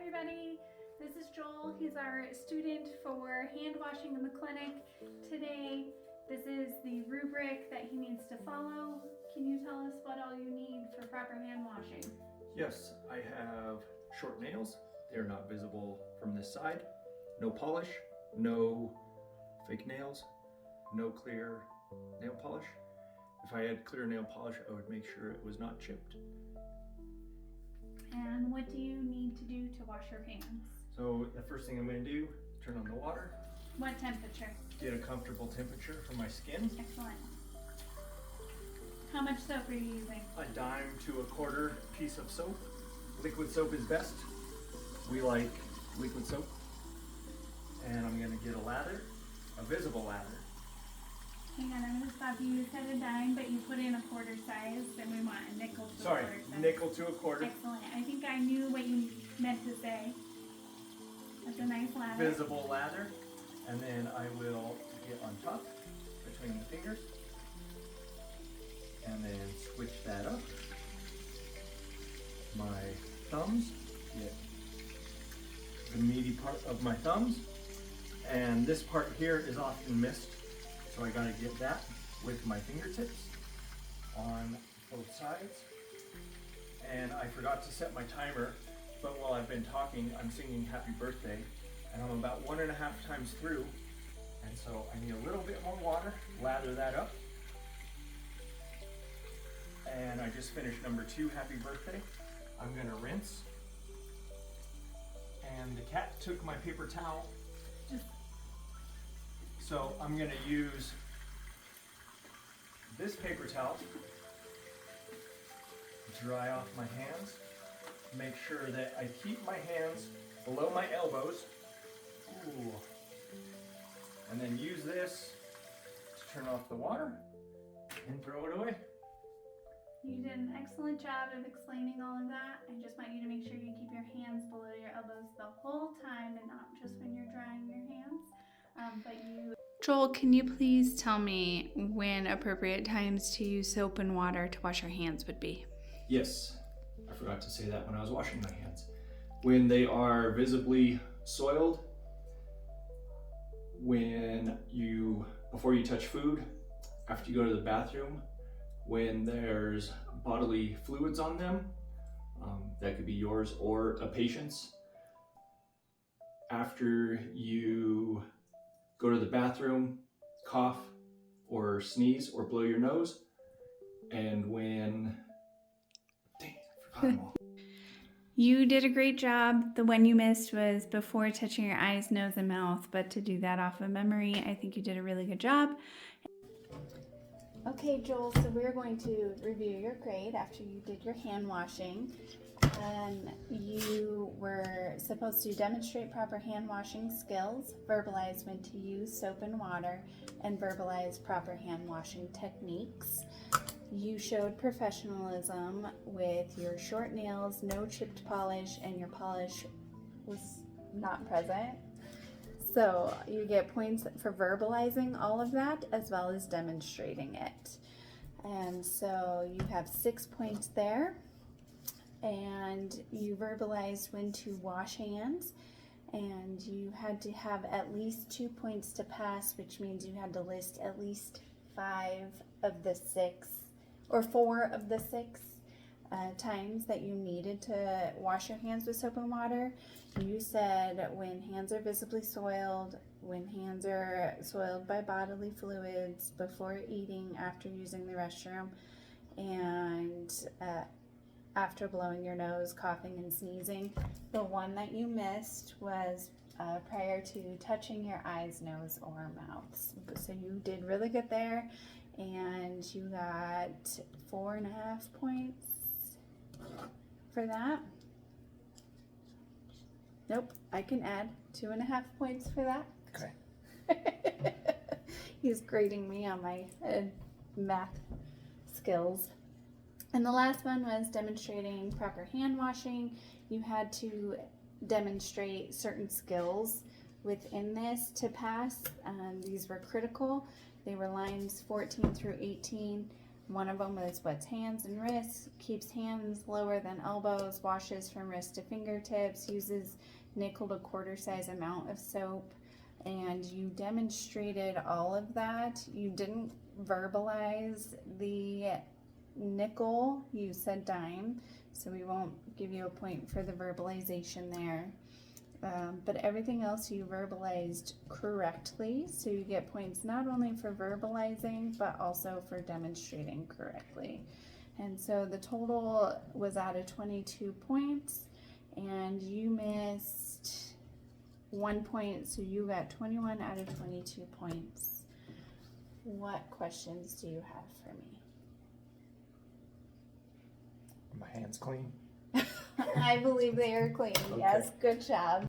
everybody. This is Joel. He's our student for hand washing in the clinic. Today, this is the rubric that he needs to follow. Can you tell us what all you need for proper hand washing? Yes, I have short nails. They're not visible from this side. No polish, no fake nails, no clear nail polish. If I had clear nail polish, I would make sure it was not chipped. And what do you need to do to wash your hands? So the first thing I'm going to do, turn on the water, What temperature? get a comfortable temperature for my skin. Excellent. How much soap are you using? A dime to a quarter piece of soap. Liquid soap is best. We like liquid soap. And I'm going to get a lather, a visible lather. Hang on, I'm going to stop you. You said a dime, but you put in a quarter size, and we want a nickel to Sorry, a quarter size. nickel to a quarter. Excellent. I think I knew what you meant to say. That's a nice lather. Visible lather. And then I will get on top between the fingers. And then switch that up. My thumbs, get the meaty part of my thumbs. And this part here is often missed. So I gotta get that with my fingertips on both sides. And I forgot to set my timer, but while I've been talking, I'm singing happy birthday, and I'm about 1.5 times through. And so I need a little bit more water, lather that up. And I just finished number 2, happy birthday. I'm gonna rinse. And the cat took my paper towel. So I'm gonna use this paper towel to dry off my hands. Make sure that I keep my hands below my elbows. Ooh. And then use this to turn off the water and throw it away. You did an excellent job of explaining all of that. I just want you to make sure you keep your hands below your elbows the whole time and not just when you're drying your hands. Joel, can you please tell me when appropriate times to use soap and water to wash your hands would be? Yes, I forgot to say that when I was washing my hands. When they are visibly soiled, before you touch food, after you go to the bathroom, when there's bodily fluids on them, that could be yours or a patient's. After you go to the bathroom, cough or sneeze or blow your nose, and when, dang, I forgot them all. You did a great job. The one you missed was before touching your eyes, nose, and mouth, but to do that off of memory, I think you did a really good job. Okay, Joel, so we're going to review your grade after you did your hand washing. You were supposed to demonstrate proper hand washing skills, verbalize when to use soap and water, and verbalize proper hand washing techniques. You showed professionalism with your short nails, no chipped polish, and your polish was not present. So you get points for verbalizing all of that as well as demonstrating it. And so you have 6 points there. And you verbalized when to wash hands, and you had to have at least 2 points to pass, which means you had to list at least 4 of the 6 times that you needed to wash your hands with soap and water. You said when hands are visibly soiled, when hands are soiled by bodily fluids, before eating, after using the restroom, and after blowing your nose, coughing, and sneezing. The one that you missed was prior to touching your eyes, nose, or mouth. So you did really good there, and you got 4.5 points for that. Nope, I can add 2.5 points for that. Okay. He's grading me on my math skills. And the last one was demonstrating proper hand washing. You had to demonstrate certain skills within this to pass. These were critical. They were lines 14 through 18. One of them was what's hands and wrists, keeps hands lower than elbows, washes from wrist to fingertips, uses nickel to quarter size amount of soap. And you demonstrated all of that. You didn't verbalize the nickel, you said dime, so we won't give you a point for the verbalization there. But everything else you verbalized correctly, so you get points not only for verbalizing but also for demonstrating correctly. And so the total was out of 22 points, and you missed 1 point, so you got 21 out of 22 points. What questions do you have for me? My hands clean. I believe they are clean. Okay. Yes, good job.